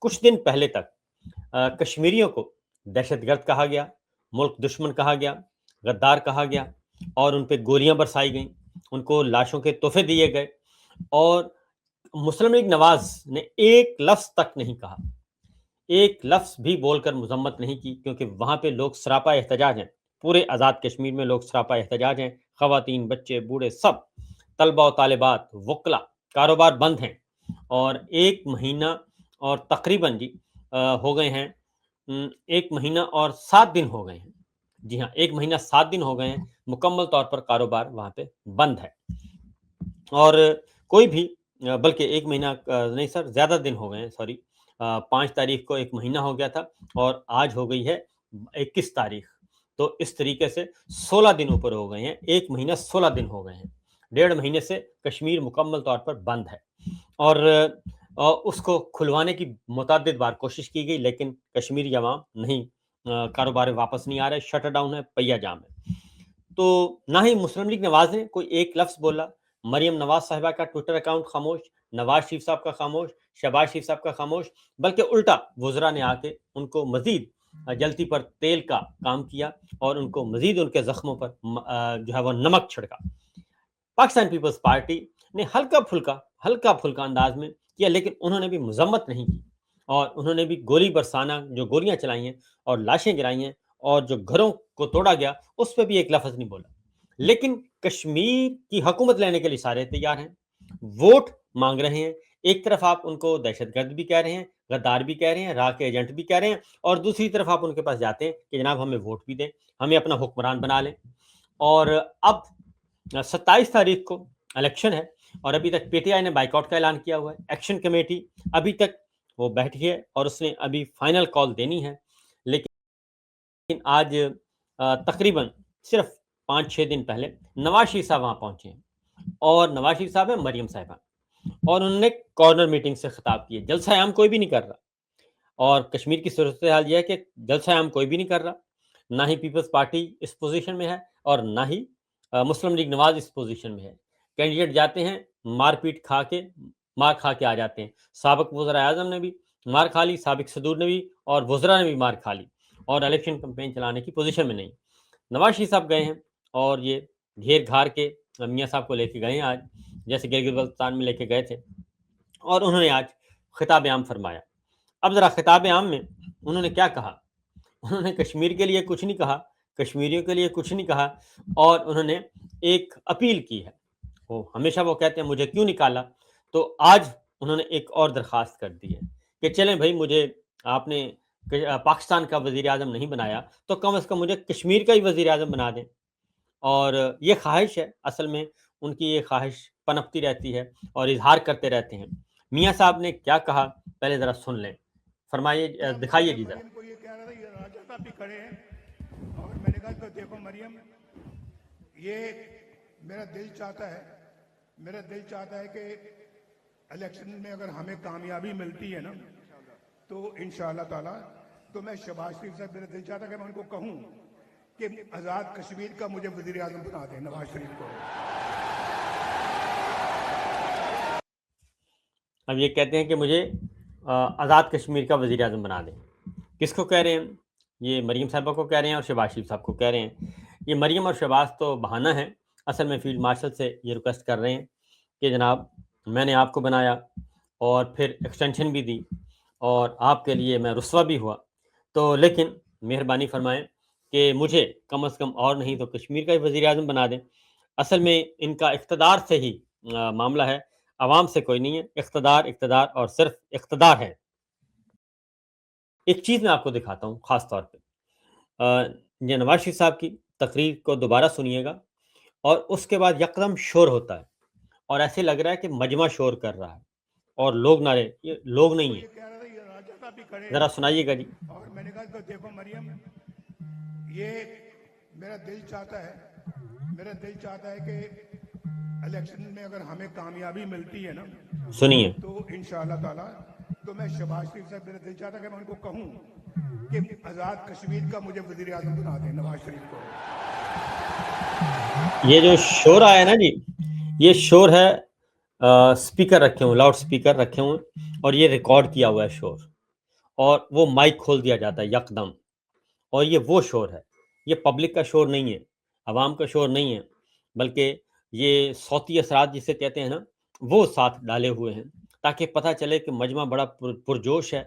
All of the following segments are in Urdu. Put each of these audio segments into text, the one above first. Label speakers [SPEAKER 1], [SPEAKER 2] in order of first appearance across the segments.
[SPEAKER 1] کچھ دن پہلے تک کشمیریوں کو دہشت گرد کہا گیا، ملک دشمن کہا گیا، غدار کہا گیا، اور ان پہ گولیاں برسائی گئیں، ان کو لاشوں کے تحفے دیے گئے، اور مسلم لیگ نواز نے ایک لفظ تک نہیں کہا، ایک لفظ بھی بول کر مذمت نہیں کی، کیونکہ وہاں پہ لوگ سراپا احتجاج ہیں، پورے آزاد کشمیر میں لوگ سراپا احتجاج ہیں، خواتین، بچے، بوڑھے، سب، طلبہ و طالبات، وکلا، کاروبار بند ہیں، اور ایک مہینہ اور تقریباً ہو گئے ہیں 1 مہینہ اور 7 دن ہو گئے ہیں، جی ہاں 1 مہینہ 7 دن ہو گئے ہیں، مکمل طور پر کاروبار وہاں پہ بند ہے، اور کوئی بھی بلکہ 1 مہینہ نہیں سر، زیادہ دن ہو گئے ہیں، سوری 5 تاریخ کو 1 مہینہ ہو گیا تھا، اور آج ہو گئی ہے 21 تاریخ، تو اس طریقے سے 16 دن اوپر ہو گئے ہیں، 1 مہینہ 16 دن ہو گئے ہیں، 1.5 مہینے سے کشمیر مکمل طور پر بند ہے، اور اس کو کھلوانے کی متعدد بار کوشش کی گئی، لیکن کشمیری عوام نہیں، کاروبار واپس نہیں آ رہے، شٹر ڈاؤن ہے، پہیا جام ہے، تو نہ ہی مسلم لیگ نواز نے کوئی ایک لفظ بولا، مریم نواز صاحبہ کا ٹویٹر اکاؤنٹ خاموش، نواز شریف صاحب کا خاموش، شہباز شریف صاحب کا خاموش، بلکہ الٹا وزراء نے آ کے ان کو مزید جلتی پر تیل کا کام کیا، اور ان کو مزید ان کے زخموں پر جو ہے وہ نمک چھڑکا۔ پاکستان پیپلز پارٹی نے ہلکا پھلکا انداز میں کیا، لیکن انہوں نے بھی مذمت نہیں کی، اور انہوں نے بھی گولی برسانہ جو گولیاں چلائی ہیں اور لاشیں گرائی ہیں اور جو گھروں کو توڑا گیا اس پہ بھی ایک لفظ نہیں بولا، لیکن کشمیر کی حکومت لینے کے لیے سارے تیار ہیں، ووٹ مانگ رہے ہیں، ایک طرف آپ ان کو دہشت گرد بھی کہہ رہے ہیں، غدار بھی کہہ رہے ہیں، راہ کے ایجنٹ بھی کہہ رہے ہیں، اور دوسری طرف آپ ان کے پاس جاتے ہیں کہ جناب ہمیں ووٹ بھی دیں، ہمیں اپنا حکمران بنا لیں، اور اب 27 تاریخ کو الیکشن ہے، اور ابھی تک پی ٹی آئی نے بائیکاٹ کا اعلان کیا ہوا ہے، ایکشن کمیٹی ابھی تک وہ بیٹھی ہے اور اس نے ابھی فائنل کال دینی ہے، لیکن آج تقریباً صرف 5-6 دن پہلے نواز شریف صاحب وہاں پہنچے ہیں، اور نواز شریف صاحب ہیں مریم صاحبہ، اور انہوں نے کارنر میٹنگ سے خطاب کیے، جلسہ عام کوئی بھی نہیں کر رہا، اور کشمیر کی صورتحال یہ ہے کہ جلسہ عام کوئی بھی نہیں کر رہا، نہ ہی پیپلز پارٹی اس پوزیشن میں ہے، اور نہ ہی مسلم لیگ نواز اس پوزیشن میں ہے، کینڈیڈیٹ جاتے ہیں مار کھا کے آ جاتے ہیں، سابق وزراء اعظم نے بھی مار کھا لی، سابق صدور نے بھی، اور وزراء نے بھی مار کھا لی، اور الیکشن کمپین چلانے کی پوزیشن میں نہیں۔ نواز شریف صاحب گئے ہیں، اور یہ گھیر گھار کے میاں صاحب کو لے کے گئے ہیں آج، جیسے گلگت بلتستان میں لے کے گئے تھے، اور انہوں نے آج خطاب عام فرمایا۔ اب ذرا خطاب عام میں انہوں نے کیا کہا؟ انہوں نے کشمیر کے لیے کچھ نہیں کہا، کشمیریوں کے لیے کچھ نہیں کہا، اور انہوں نے ایک اپیل کی ہے، ہمیشہ وہ کہتے ہیں مجھے کیوں نکالا، تو آج انہوں نے ایک اور درخواست کر دی ہے کہ چلیں بھائی، مجھے آپ نے پاکستان کا وزیر اعظم نہیں بنایا تو کم از کم مجھے کشمیر کا ہی وزیر اعظم بنا دیں، اور یہ خواہش ہے، اصل میں ان کی یہ خواہش پنپتی رہتی ہے اور اظہار کرتے رہتے ہیں۔ میاں صاحب نے کیا کہا پہلے ذرا سن لیں، فرمائیے، دکھائیے جی ذرا۔
[SPEAKER 2] مریم کو یہ کہہ رہا تھا، یہ راجہ صاحب بھی کھڑے ہیں، اور میں نے کہا کہ دیکھو مریم، یہ میرا دل چاہتا ہے کہ الیکشن میں اگر ہمیں کامیابی ملتی ہے نا تو انشاءاللہ تعالیٰ، تو میں شہباز شریف صاحب، میرا دل چاہتا ہے کہ میں ان کو کہوں کہ آزاد کشمیر کا مجھے وزیر اعظم بنا دیں، نواز شریف کو۔
[SPEAKER 1] اب یہ کہتے ہیں کہ مجھے آزاد کشمیر کا وزیر اعظم بنا دیں، کس کو کہہ رہے ہیں؟ یہ مریم صاحبہ کو کہہ رہے ہیں اور شہباز شریف صاحب کو کہہ رہے ہیں۔ یہ مریم اور شہباز تو بہانہ ہے، اصل میں فیلڈ مارشل سے یہ ریکویسٹ کر رہے ہیں کہ جناب میں نے آپ کو بنایا اور پھر ایکسٹینشن بھی دی، اور آپ کے لیے میں رسوا بھی ہوا، تو لیکن مہربانی فرمائیں کہ مجھے کم از کم اور نہیں تو کشمیر کا ہی وزیر اعظم بنا دیں۔ اصل میں ان کا اقتدار سے ہی معاملہ ہے، عوام سے کوئی نہیں ہے، اقتدار اور صرف اقتدار ہے۔ ایک چیز میں آپ کو دکھاتا ہوں خاص طور پہ، یہ نواز شریف صاحب کی تقریر کو دوبارہ سنیے گا، اور اس کے بعد یکدم شور ہوتا ہے، اور ایسے لگ رہا ہے کہ مجمع شور کر رہا ہے، اور لوگ نعرے، یہ لوگ نہیں ہیں،
[SPEAKER 2] یہ کہہ رہا تھا، یہ راجہ صاحب بھی کھڑے
[SPEAKER 1] ذرا
[SPEAKER 2] ہیں،
[SPEAKER 1] سنائیے گا جی۔
[SPEAKER 2] اور میں نے کہا کہ دیکھو مریم، یہ میرا دل چاہتا ہے کہ الیکشن میں اگر ہمیں کامیابی ملتی ہے نا
[SPEAKER 1] سنیے۔
[SPEAKER 2] تو انشاءاللہ تعالیٰ، تو میں شہباز شریف صاحب، میرا دل چاہتا ہے کہ میں ان کو کہوں کہ آزاد کشمیر کا مجھے وزیر اعظم بنا دیں، نواز شریف کو۔
[SPEAKER 1] یہ جو شور آیا نا جی، یہ شور ہے، سپیکر رکھے ہوئے، لاؤڈ سپیکر رکھے ہوئے، اور یہ ریکارڈ کیا ہوا ہے شور، اور وہ مائک کھول دیا جاتا ہے یکدم. اور یہ وہ شور ہے، یہ پبلک کا شور نہیں ہے، عوام کا شور نہیں ہے، بلکہ یہ صوتی اثرات جسے کہتے ہیں نا، وہ ساتھ ڈالے ہوئے ہیں تاکہ پتہ چلے کہ مجمع بڑا پرجوش ہے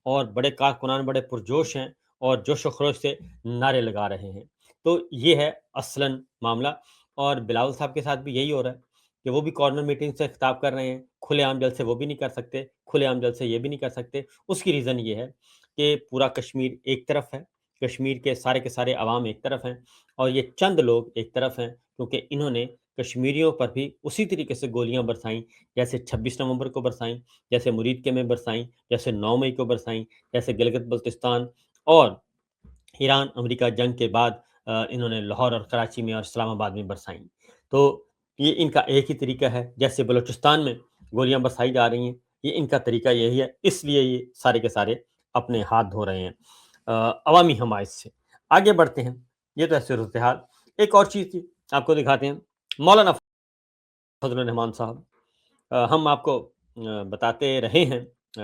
[SPEAKER 1] اور بڑے کارکنان بڑے پرجوش ہیں اور جوش و خروش سے نعرے لگا رہے ہیں. تو یہ ہے اصلاً معاملہ. اور بلاول صاحب کے ساتھ بھی یہی ہو رہا ہے کہ وہ بھی کارنر میٹنگ سے خطاب کر رہے ہیں، کھلے عام جلسے وہ بھی نہیں کر سکتے، کھلے عام جلسے یہ بھی نہیں کر سکتے. اس کی ریزن یہ ہے کہ پورا کشمیر ایک طرف ہے، کشمیر کے سارے عوام ایک طرف ہیں اور یہ چند لوگ ایک طرف ہیں، کیونکہ انہوں نے کشمیریوں پر بھی اسی طریقے سے گولیاں برسائیں جیسے 26 نومبر کو برسائیں، جیسے مرید کے میں برسائیں، جیسے 9 مئی کو برسائیں، جیسے گلگت بلتستان اور ایران امریکہ جنگ کے بعد انہوں نے لاہور اور کراچی میں اور اسلام آباد میں برسائیں. تو یہ ان کا ایک ہی طریقہ ہے. جیسے بلوچستان میں گولیاں برسائی جا رہی ہیں، یہ ان کا طریقہ یہی ہے، اس لیے یہ سارے کے سارے اپنے ہاتھ دھو رہے ہیں عوامی حمایت سے. آگے بڑھتے ہیں. یہ تو ہے صورتحال. ایک اور چیز تھی، آپ کو دکھاتے ہیں. مولانا فضل الرحمان صاحب، ہم آپ کو بتاتے رہے ہیں،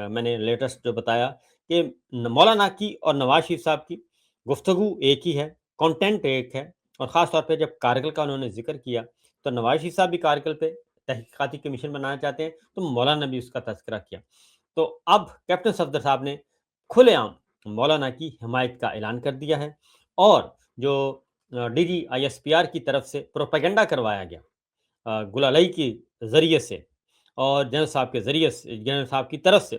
[SPEAKER 1] میں نے لیٹسٹ جو بتایا کہ مولانا کی اور نواز شریف صاحب کی گفتگو ایک ہی ہے، کانٹینٹ ایک ہے. اور خاص طور پہ جب کارگل کا انہوں نے ذکر کیا تو نواز شریف صاحب بھی کارگل پہ تحقیقاتی کمیشن بنانا چاہتے ہیں، تو مولانا نے بھی اس کا تذکرہ کیا. تو اب کیپٹن صفدر صاحب نے کھلے عام مولانا کی حمایت کا اعلان کر دیا ہے. اور جو D G I S P R کی طرف سے پروپیگنڈا کروایا گیا گلالئی کے ذریعے سے اور جنرل صاحب کے ذریعے سے، جنرل صاحب کی طرف سے،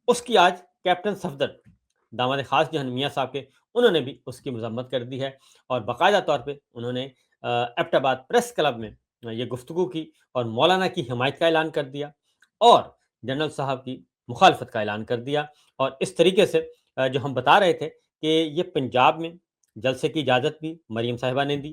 [SPEAKER 1] اس کی آج کیپٹن صفدر داماد خاص جو ہیں میاں صاحب کے، انہوں نے بھی اس کی مذمت کر دی ہے اور باقاعدہ طور پہ انہوں نے ایبٹ آباد پریس کلب میں یہ گفتگو کی اور مولانا کی حمایت کا اعلان کر دیا اور جنرل صاحب کی مخالفت کا اعلان کر دیا. اور اس طریقے سے جو ہم بتا رہے تھے کہ یہ پنجاب میں جلسے کی اجازت بھی مریم صاحبہ نے دی،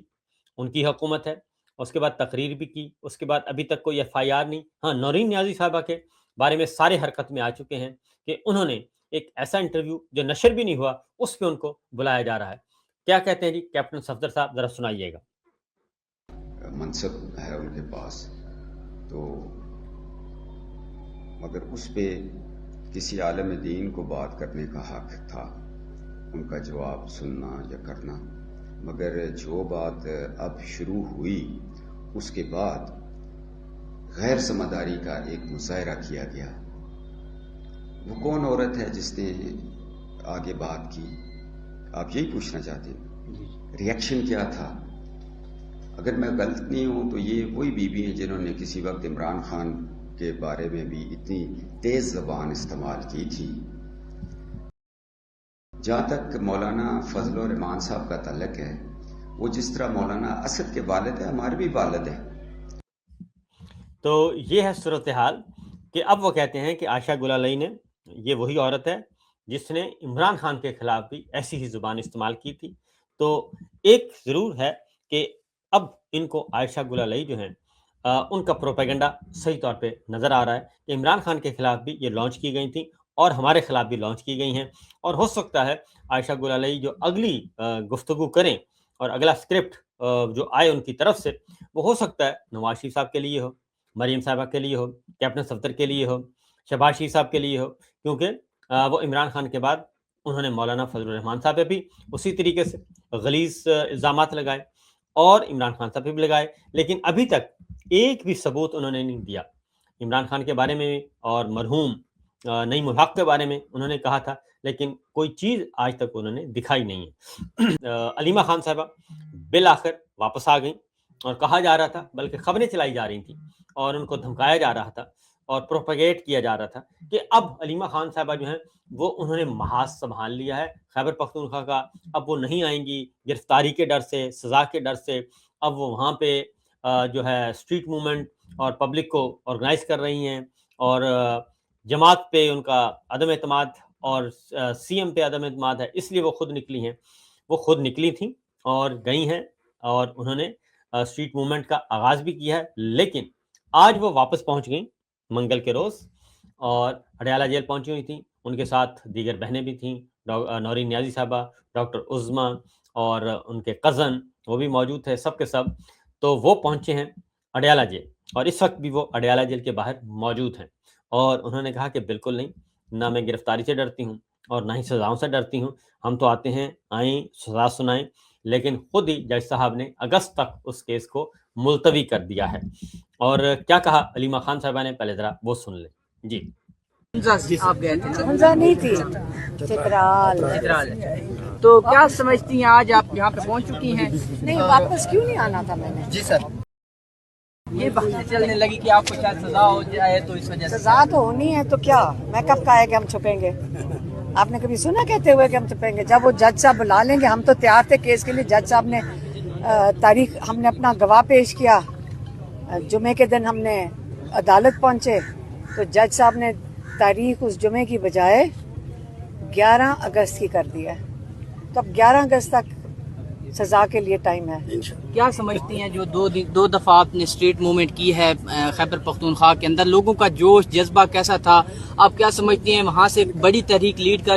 [SPEAKER 1] ان کی حکومت ہے، اس کے بعد تقریر بھی کی، اس کے بعد ابھی تک کوئی ایف آئی آر نہیں. ہاں، نورین نیازی صاحبہ کے بارے میں سارے حرکت میں آ چکے ہیں کہ انہوں نے ایک ایسا انٹرویو جو نشر بھی نہیں ہوا اس پہ ان کو بلایا جا رہا ہے. کیا کہتے ہیں جی کیپٹن صفدر صاحب، ذرا سنائیے گا.
[SPEAKER 3] منصب ہے ان کے پاس تو مگر اس پہ کسی عالم دین کو بات کرنے کا حق تھا، ان کا جواب سننا یا کرنا. مگر جو بات اب شروع ہوئی اس کے بعد غیر ذمہ داری کا ایک مظاہرہ کیا گیا. وہ کون عورت ہے جس نے آگے بات کی؟ آپ یہی پوچھنا چاہتے ہیں؟ ریئیکشن کیا تھا؟ اگر میں غلط نہیں ہوں تو یہ وہی بیوی ہیں جنہوں نے کسی وقت عمران خان کے بارے میں بھی اتنی تیز زبان استعمال کی تھی. جہاں تک مولانا فضل الرحمان صاحب کا تعلق ہے، وہ جس طرح مولانا اسد کے والد ہیں، ہمارے بھی والد ہیں.
[SPEAKER 1] تو یہ ہے صورتحال کہ اب وہ کہتے ہیں کہ عائشہ گلالئی نے، یہ وہی عورت ہے جس نے عمران خان کے خلاف بھی ایسی ہی زبان استعمال کی تھی. تو ایک ضرور ہے کہ اب ان کو عائشہ گلالئی جو ہیں ان کا پروپیگنڈا صحیح طور پہ نظر آ رہا ہے کہ عمران خان کے خلاف بھی یہ لانچ کی گئی تھیں اور ہمارے خلاف بھی لانچ کی گئی ہیں. اور ہو سکتا ہے عائشہ گلالئی جو اگلی گفتگو کریں اور اگلا اسکرپٹ جو آئے ان کی طرف سے، وہ ہو سکتا ہے نواز شریف صاحب کے لیے ہو، مریم صاحبہ کے لیے ہو، کیپٹن صفدر کے لیے ہو، شہباز شریف صاحب کے لیے ہو، کیونکہ وہ عمران خان کے بعد انہوں نے مولانا فضل الرحمان صاحب پہ بھی اسی طریقے سے غلیظ الزامات لگائے اور عمران خان صاحب پہ بھی لگائے، لیکن ابھی تک ایک بھی ثبوت انہوں نے نہیں دیا. عمران خان کے بارے میں اور مرحوم نعیم الحق کے بارے میں انہوں نے کہا تھا، لیکن کوئی چیز آج تک انہوں نے دکھائی نہیں ہے. علیمہ خان صاحبہ بالآخر واپس آ گئیں اور کہا جا رہا تھا، بلکہ خبریں چلائی جا رہی تھیں اور ان کو دھمکایا جا رہا تھا اور پروپیگیٹ کیا جا رہا تھا کہ اب علیمہ خان صاحبہ جو ہیں وہ انہوں نے محاذ سنبھال لیا ہے خیبر پختونخوا کا، اب وہ نہیں آئیں گی گرفتاری کے ڈر سے، سزا کے ڈر سے. اب وہ وہاں پہ جو ہے اسٹریٹ موومنٹ اور پبلک کو آرگنائز کر رہی ہیں اور جماعت پہ ان کا عدم اعتماد اور سی ایم پہ عدم اعتماد ہے، اس لیے وہ خود نکلی ہیں. وہ خود نکلی تھیں اور گئی ہیں اور انہوں نے اسٹریٹ موومنٹ کا آغاز بھی کیا ہے، لیکن آج وہ واپس پہنچ گئیں منگل کے روز اور اڈیالہ جیل پہنچی ہوئی تھیں. ان کے ساتھ دیگر بہنیں بھی تھیں، نورین نیازی صاحبہ، ڈاکٹر عظما اور ان کے کزن وہ بھی موجود تھے، سب کے سب. تو وہ پہنچے ہیں اڈیالہ جیل اور اس وقت بھی وہ اڈیالہ جیل کے باہر موجود ہیں اور انہوں نے کہا کہ بالکل نہیں، نہ میں گرفتاری سے ڈرتی ہوں اور نہ ہی سزاؤں سے ڈرتی ہوں. ہم تو آتے ہیں آئیں سزا سنائیں, لیکن خود ہی جج صاحب نے اگست تک اس کیس کو ملتوی کر دیا ہے. اور کیا کہا علیمہ خان صاحبہ نے, پہلے ذرا وہ سن لیں. جی
[SPEAKER 4] آپ گئے تھے
[SPEAKER 5] حمزہ نہیں تھی, چترال.
[SPEAKER 4] چترال. تو کیا سمجھتی ہیں آج آپ یہاں پہ پہنچ چکی ہیں؟
[SPEAKER 5] نہیں, واپس کیوں نہیں آنا تھا میں نے؟
[SPEAKER 4] جی سر. یہ بحث چلنے لگی کہ آپ کو شاید سزا ہو جائے تو اس وجہ سے.
[SPEAKER 5] سزا تو ہونی ہے, تو کیا میں کب کہا ہے کہ ہم چھپیں گے؟ آپ نے کبھی سنا کہتے ہوئے کہ ہم چھپیں گے؟ جب وہ جج صاحب بلا لیں گے, ہم تو تیار تھے کیس کے لیے. جج صاحب نے تاریخ, ہم نے اپنا گواہ پیش کیا, جمعے کے دن ہم نے عدالت پہنچے, تو جج صاحب نے تاریخ اس جمعے کی بجائے 11 اگست کی کر دی ہے. تو اب 11 اگست تک سزا کے لیے ٹائم ہے.
[SPEAKER 4] کیا سمجھتی ہیں جو دو دفعہ آپ نے اسٹریٹ موومنٹ کی ہے خیبر پختونخوا کے اندر, لوگوں کا جوش جذبہ کیسا تھا؟ آپ کیا سمجھتی ہیں وہاں سے بڑی تحریک لیڈ کر؟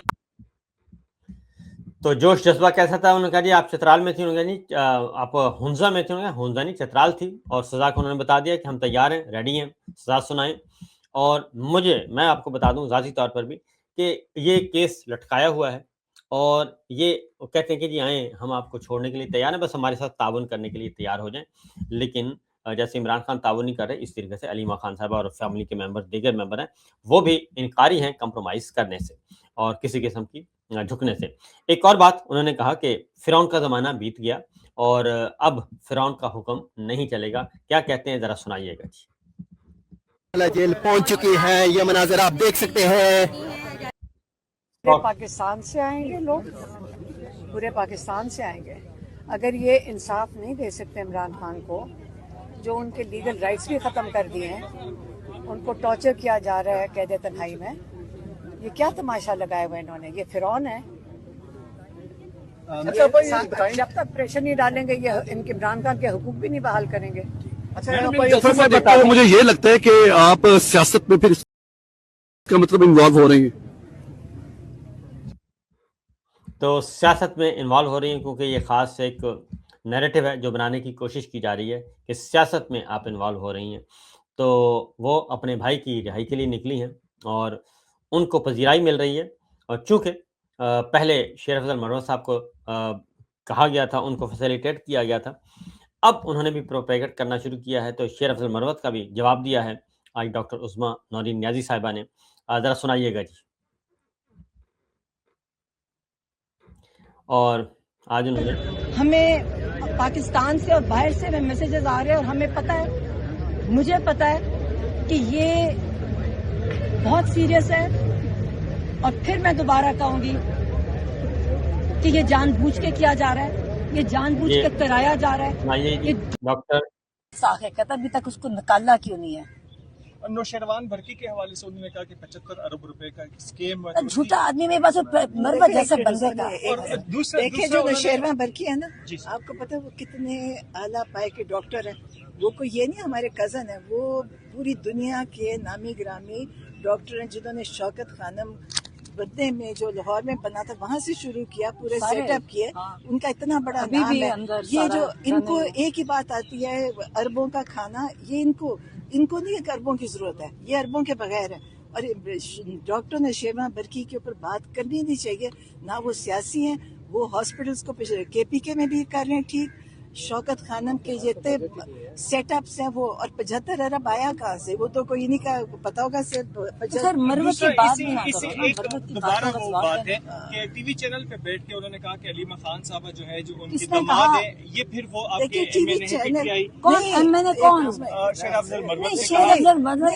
[SPEAKER 1] تو جوش جذبہ کیسا تھا؟ انہوں نے کہا جی آپ چترال میں تھی. انہوں نے کہا جی آپ ہنزا میں تھے. انہوں نے کہا ہنزا نہیں, چترال تھی. اور سزا کو انہوں نے بتا دیا کہ ہم تیار ہیں, ریڈی ہیں, سزا سنائیں. اور میں آپ کو بتا دوں ذاتی طور پر بھی کہ یہ کیس لٹکایا ہوا ہے, اور یہ کہتے ہیں کہ جی آئیں ہم آپ کو چھوڑنے کے لیے تیار ہیں, بس ہمارے ساتھ تعاون کرنے کے لیے تیار ہو جائیں. لیکن جیسے عمران خان تعاون نہیں کر رہے, اس طریقے سے علیمہ خان صاحبہ اور فیملی کے ممبر, دیگر ممبر ہیں, وہ بھی انکاری ہیں کمپرومائز کرنے سے اور کسی قسم کی جھکنے سے. ایک اور بات انہوں نے کہا کہ فرعون کا زمانہ بیت گیا اور اب فرعون کا حکم نہیں چلے گا. کیا کہتے ہیں ذرا سنائیے گا. جی
[SPEAKER 6] جیل پہنچ چکی ہے, یہ مناظر آپ دیکھ سکتے ہیں.
[SPEAKER 5] پورے پاکستان سے آئیں گے لوگ, پورے پاکستان سے آئیں گے. اگر یہ انصاف نہیں دے سکتے عمران خان کو, جو ان کے لیگل رائٹس بھی ختم کر دیے ہیں, ان کو ٹارچر کیا جا رہا ہے قید تنہائی میں, یہ کیا تماشا لگایا ہوا انہوں نے؟ یہ فرعون ہے. جب تک پریشر نہیں ڈالیں گے یہ ان کے عمران خان کے حقوق بھی نہیں بحال کریں گے.
[SPEAKER 6] مجھے یہ لگتا ہے کہ آپ سیاست میں پھر اس کا مطلب انوالو ہو رہی ہیں.
[SPEAKER 1] تو سیاست میں انوالو ہو رہی ہیں کیونکہ یہ خاص ایک نیریٹو ہے جو بنانے کی کوشش کی جا رہی ہے کہ سیاست میں آپ انوالو ہو رہی ہیں. تو وہ اپنے بھائی کی رہائی کے لیے نکلی ہیں اور ان کو پذیرائی مل رہی ہے. اور چونکہ پہلے شیر افضل مروت صاحب کو کہا گیا تھا, ان کو فیسیلیٹیٹ کیا گیا تھا, اب انہوں نے بھی پروپیگیٹ کرنا شروع کیا ہے. تو شیر افضل مروت کا بھی جواب دیا ہے آج ڈاکٹر عظمیٰ نورین نیازی صاحبہ نے. ذرا سنائیے گا جی. اور آج انہوں نے
[SPEAKER 5] ہمیں پاکستان سے اور باہر سے میں میسیجز آ رہے ہیں, اور ہمیں پتہ ہے, مجھے پتہ ہے کہ یہ بہت سیریس ہے. اور پھر میں دوبارہ کہوں گی کہ یہ جان بوجھ کے کیا جا رہا ہے, یہ جان بوجھ کے کرایا جا رہا ہے. یہ
[SPEAKER 1] ڈاکٹر
[SPEAKER 5] ساخت ابھی تک اس کو نکالا کیوں نہیں ہے؟
[SPEAKER 7] نوشیروان بھرکی کے حوالے سے انہوں نے کہا کہ 75 ارب روپے کا اسکیم
[SPEAKER 5] جھوٹا آدمی میں بس مروا جیسا بندے کا. دیکھیں جو نوشیروان بھرکی ہے نا, آپ کو پتا ہے وہ کتنے اعلیٰ پائے کے ڈاکٹر ہیں. وہ کوئی یہ نہیں ہمارے کزن ہے, وہ پوری دنیا کے نامی گرامی ڈاکٹر ہیں جنہوں نے شوکت خانم بدنے میں جو لاہور میں بنا تھا وہاں سے شروع کیا, پورے سیٹ اپ کیے. ان کا اتنا بڑا نام ہے. یہ جو ان کو ایک ہی بات آتی ہے اربوں کا کھانا, یہ ان کو نہیں اربوں کی ضرورت ہے, یہ اربوں کے بغیر ہے. اور ڈاکٹر نوشیروان برکی کے اوپر بات کرنی نہیں چاہیے. نہ وہ سیاسی ہیں, وہ ہاسپٹلس کو کے پی کے میں بھی کر رہے ہیں ٹھیک. شوکت خانم کے جتنے سیٹ اپس ہیں وہ, اور 75 ارب آیا کہاں سے؟ وہ تو کوئی نہیں کا پتا ہوگا. صرف مروت کی بات
[SPEAKER 7] دوبارہ وہ بات ہے کہ ٹی وی چینل پہ بیٹھ کے انہوں نے کہا کہ علیمہ خان صاحبہ جو ہے جو ان کی دماد ہے, یہ پھر وہ آپ کے
[SPEAKER 5] ٹی وی چینل
[SPEAKER 7] شیر افضل مروت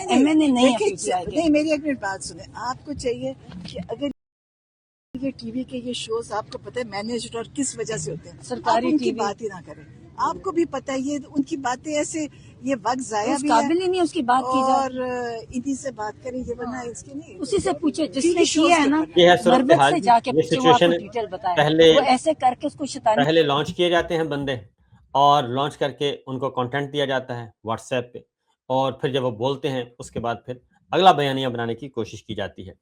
[SPEAKER 5] نہیں. میری ایک منٹ بات سنیں. آپ کو چاہیے کہ اگر یہ ٹی وی کے یہ شوز آپ کو پتہ ہے مینیجڈ اور کس وجہ سے ہوتے ہیں, سرکاری ان کی بات ہی نہ کریں. آپ کو بھی پتہ ہے یہ ان کی باتیں ایسے, یہ وقت ضائع بھی ہے, قابل ہی نہیں اس کی بات کی جائے, اور انہی سے بات کریں. یہ ورنہ اس کی نہیں, اسی سے پوچھے جس نے کیا ہے نا, مربت سے جا کے
[SPEAKER 1] سچویشن
[SPEAKER 5] ڈیٹیل بتائے. وہ ایسے کر کے اس کو شیطانی
[SPEAKER 1] پہلے لانچ کیے جاتے ہیں بندے, اور لانچ کر کے ان کو کنٹینٹ دیا جاتا ہے واٹس ایپ پہ, اور پھر جب وہ بولتے ہیں اس کے بعد پھر اگلا بیانیہ بنانے کی کوشش کی جاتی ہے.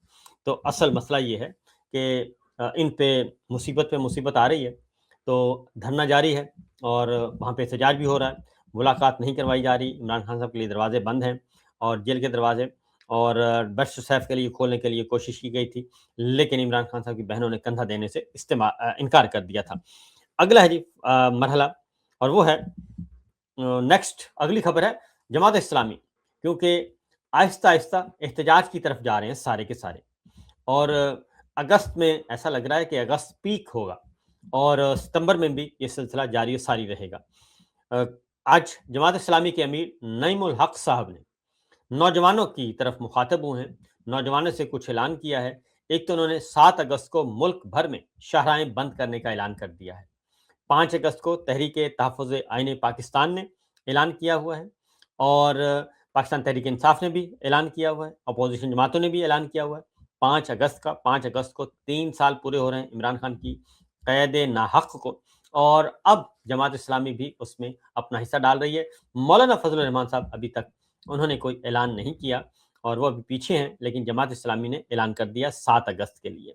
[SPEAKER 1] تو اصل مسئلہ یہ ہے کہ ان پہ مصیبت آ رہی ہے. تو دھرنا جاری ہے اور وہاں پہ احتجاج بھی ہو رہا ہے, ملاقات نہیں کروائی جا رہی. عمران خان صاحب کے لیے دروازے بند ہیں اور جیل کے دروازے, اور برش سیف کے لیے کھولنے کے لیے کوشش کی گئی تھی، لیکن عمران خان صاحب کی بہنوں نے کندھا دینے سے انکار کر دیا تھا۔ اگلا ہے جی مرحلہ، اور وہ ہے نیکسٹ اگلی خبر ہے جماعت اسلامی، کیونکہ آہستہ آہستہ احتجاج کی طرف جا رہے ہیں سارے کے سارے، اور اگست میں ایسا لگ رہا ہے کہ اگست پیک ہوگا اور ستمبر میں بھی یہ سلسلہ جاری و ساری رہے گا۔ آج جماعت اسلامی کے امیر نعیم الحق صاحب نے نوجوانوں کی طرف مخاطب ہوئے ہیں، نوجوانوں سے کچھ اعلان کیا ہے۔ ایک تو انہوں نے 7 اگست کو ملک بھر میں شاہراہیں بند کرنے کا اعلان کر دیا ہے، 5 اگست کو تحریک تحفظ آئین پاکستان نے اعلان کیا ہوا ہے، اور پاکستان تحریک انصاف نے بھی اعلان کیا ہوا ہے، اپوزیشن جماعتوں نے بھی اعلان کیا ہوا ہے 5 اگست کو 3 سال پورے ہو رہے ہیں عمران خان کی قید ناحق کو، اور اب جماعت اسلامی بھی اس میں اپنا حصہ ڈال رہی ہے۔ مولانا فضل الرحمان صاحب ابھی تک انہوں نے کوئی اعلان نہیں کیا اور وہ ابھی پیچھے ہیں، لیکن جماعت اسلامی نے اعلان کر دیا 7 اگست کے لیے۔